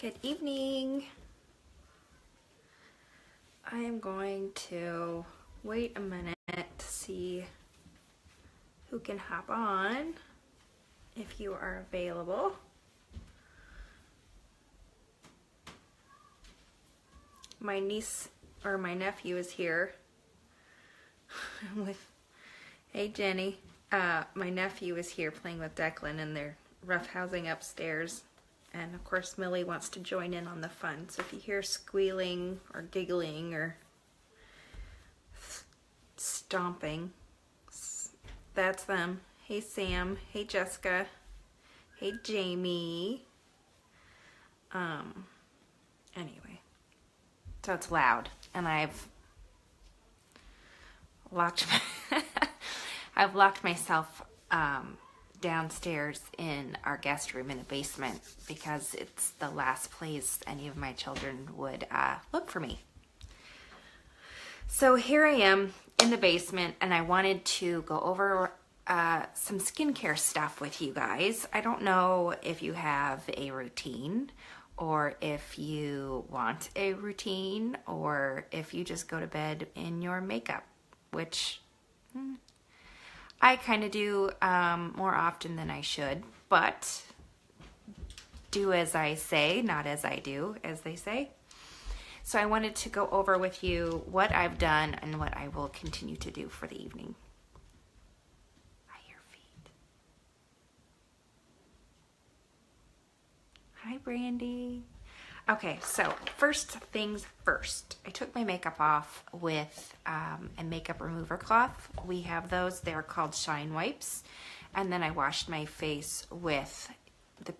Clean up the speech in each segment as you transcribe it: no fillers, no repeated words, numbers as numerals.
Good evening. I am going to wait a minute to see who can hop on if you are available. My niece or my nephew is here with, hey Jenny, my nephew is here playing with Declan and they're roughhousing upstairs. And of course Millie wants to join in on the fun. So if you hear squealing or giggling or stomping, that's them. Hey Sam, hey Jessica, hey Jamie. Anyway, so it's loud and I've locked I've locked myself downstairs in our guest room in the basement because it's the last place any of my children would look for me. So here I am in the basement and I wanted to go over some skincare stuff with you guys. I don't know if you have a routine or if you want a routine or if you just go to bed in your makeup, which I kind of do more often than I should, but do as I say, not as I do, as they say. So I wanted to go over with you what I've done and what I will continue to do for the evening. Hi, your feet. Hi, Brandy. Okay, so first things first. I took my makeup off with a makeup remover cloth. We have those. They're called Shine Wipes. And then I washed my face with the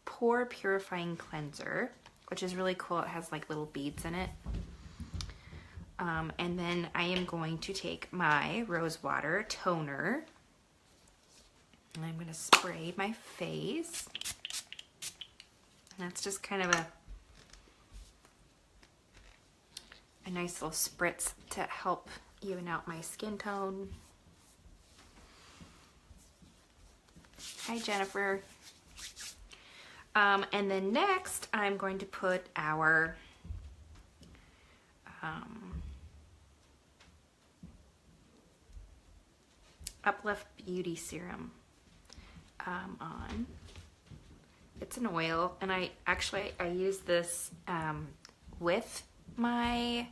Pore Purifying Cleanser, which is really cool. It has like little beads in it. And then I am going to take my Rose Water Toner. And I'm going to spray my face. That's just kind of a nice little spritz to help even out my skin tone. Hi, Jennifer. And then next, I'm going to put our Uplift Beauty Serum on. It's an oil, and I use this with my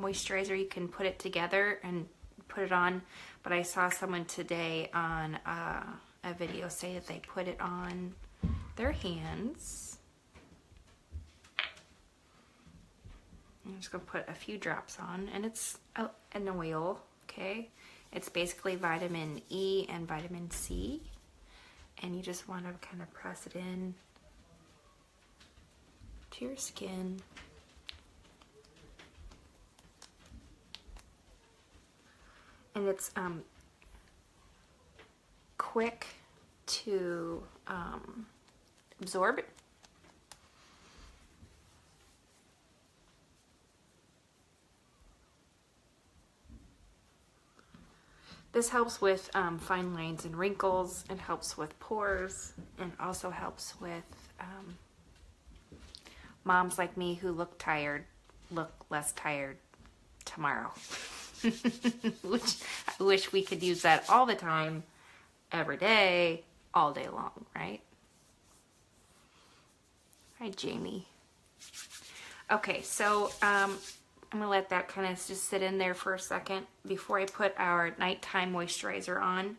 moisturizer. You can put it together and put it on, but I saw someone today on a video say that they put it on their hands. I'm just gonna put a few drops on, and it's an oil, okay? It's basically vitamin E and vitamin C. And you just want to kind of press it in to your skin. And it's quick to absorb. This helps with fine lines and wrinkles, and helps with pores, and also helps with moms like me who look tired, look less tired tomorrow. Which I wish we could use that all the time, every day, all day long, right? Hi, Jamie. Okay, so I'm gonna let that kind of just sit in there for a second before I put our nighttime moisturizer on.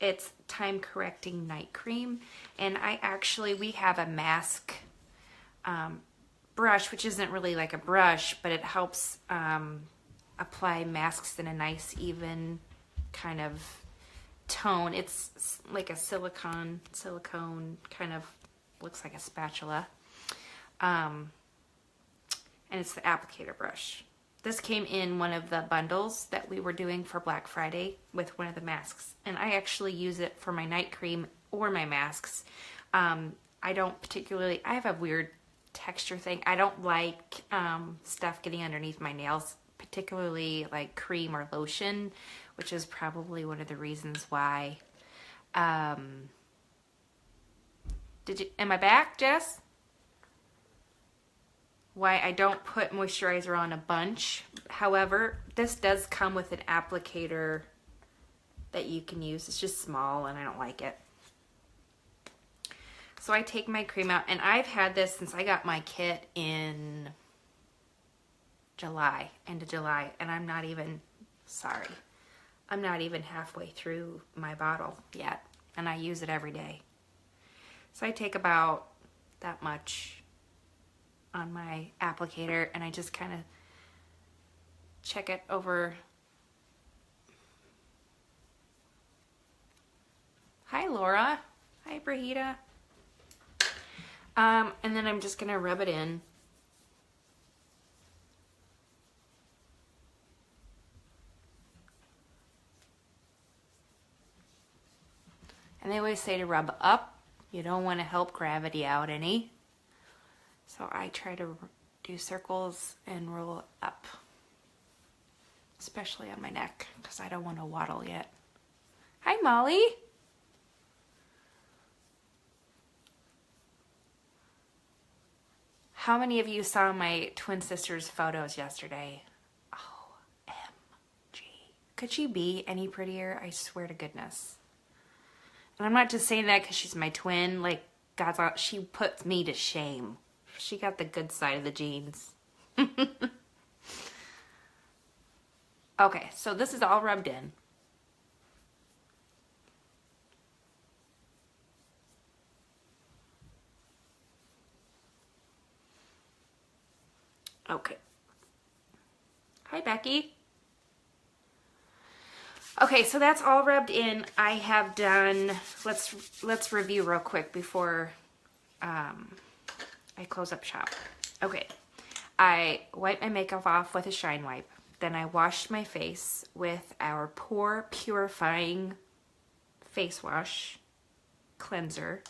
It's Time Correcting Night Cream, and we have a mask brush, which isn't really like a brush, but it helps apply masks in a nice even kind of tone. It's like a silicone kind of, looks like a spatula, and it's the applicator brush. This came in one of the bundles that we were doing for Black Friday with one of the masks. And I actually use it for my night cream or my masks. I have a weird texture thing. I don't like stuff getting underneath my nails, particularly like cream or lotion, which is probably one of the reasons why Am I back, Jess? Why I don't put moisturizer on a bunch. However, this does come with an applicator that you can use. It's just small and I don't like it. So I take my cream out, and I've had this since I got my kit in July, end of July, and I'm not even halfway through my bottle yet, and I use it every day. So I take about that much on my applicator, and I just kind of check it over. Hi, Laura. Hi, Brahita. And then I'm just going to rub it in. And they always say to rub up. You don't want to help gravity out any. So I try to do circles and roll up. Especially on my neck, because I don't want to waddle yet. Hi, Molly. How many of you saw my twin sister's photos yesterday? OMG. Could she be any prettier? I swear to goodness. And I'm not just saying that because she's my twin. Like, she puts me to shame. She got the good side of the genes. Okay, so this is all rubbed in. Okay. Hi, Becky. Okay, so that's all rubbed in. I have done, let's review real quick before I close up shop. Okay, I wiped my makeup off with a Shine Wipe. Then I washed my face with our Pore Purifying Face Wash Cleanser.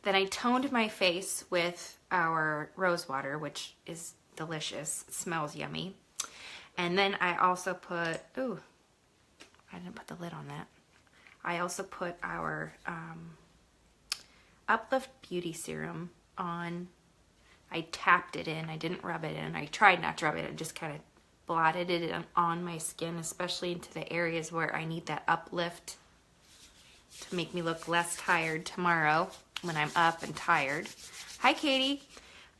Then I toned my face with our rose water, which is delicious. It smells yummy. And then I also put, ooh, I didn't put the lid on that. I also put our Uplift Beauty Serum on. I tapped it in. I didn't rub it in. I tried not to rub it in. Just kind of blotted it on my skin, especially into the areas where I need that uplift to make me look less tired tomorrow when I'm up and tired. Hi, Katie.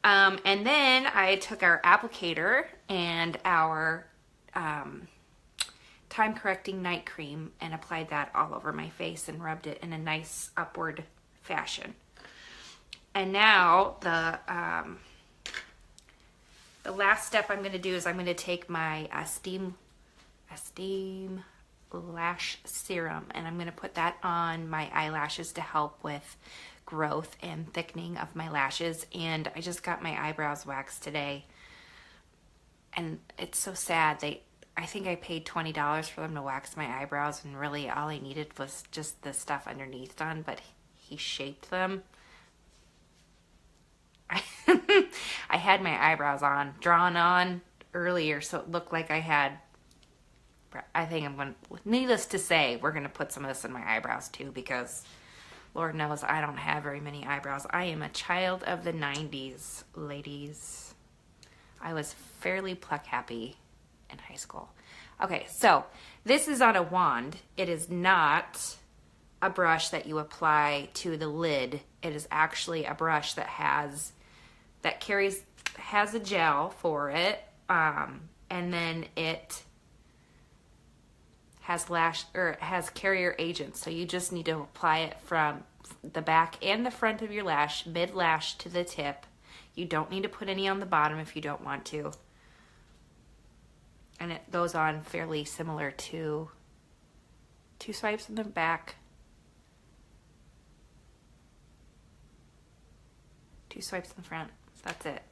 And then I took our applicator and our time correcting night cream and applied that all over my face and rubbed it in a nice upward fashion. And now the last step I'm going to do is I'm going to take my Esteem Lash Serum, and I'm going to put that on my eyelashes to help with growth and thickening of my lashes. And I just got my eyebrows waxed today, and it's so sad. I think I paid $20 for them to wax my eyebrows, and really all I needed was just the stuff underneath done, but he shaped them. I had my eyebrows drawn on earlier, so it looked like I had, I think needless to say, we're going to put some of this in my eyebrows too, because Lord knows I don't have very many eyebrows. I am a child of the 90s, ladies. I was fairly pluck happy in high school. Okay, so this is on a wand. It is not a brush that you apply to the lid. It is actually a brush that has a gel for it, and then it has carrier agent, so you just need to apply it from the back and the front of your lash, mid lash to the tip. You don't need to put any on the bottom if you don't want to, and it goes on fairly similar to 2 swipes in the back, 2 swipes in the front. That's it.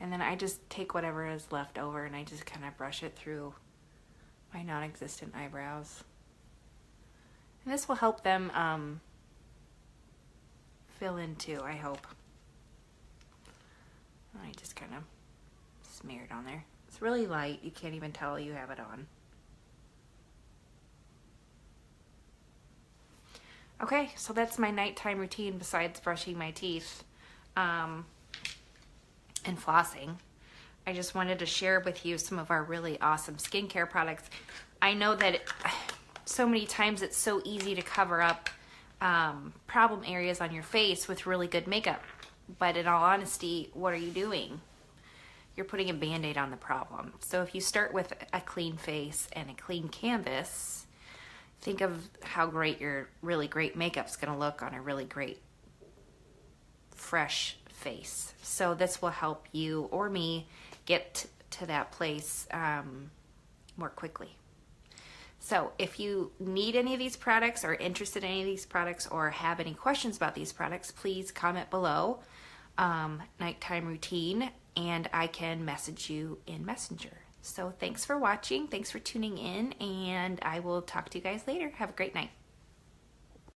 And then I just take whatever is left over and I just kind of brush it through my non-existent eyebrows. And this will help them fill in too, I hope. I just kind of smear it on there. It's really light. You can't even tell you have it on. Okay, so that's my nighttime routine besides brushing my teeth and flossing. I just wanted to share with you some of our really awesome skincare products. I know that so many times it's so easy to cover up problem areas on your face with really good makeup. But in all honesty, what are you doing? You're putting a Band-Aid on the problem. So if you start with a clean face and a clean canvas, think of how great your really great makeup's gonna look on a really great, fresh face. So this will help you or me get to that place more quickly. So if you need any of these products or interested in any of these products or have any questions about these products, please comment below, nighttime routine, and I can message you in Messenger. So thanks for watching, thanks for tuning in, and I will talk to you guys later. Have a great night.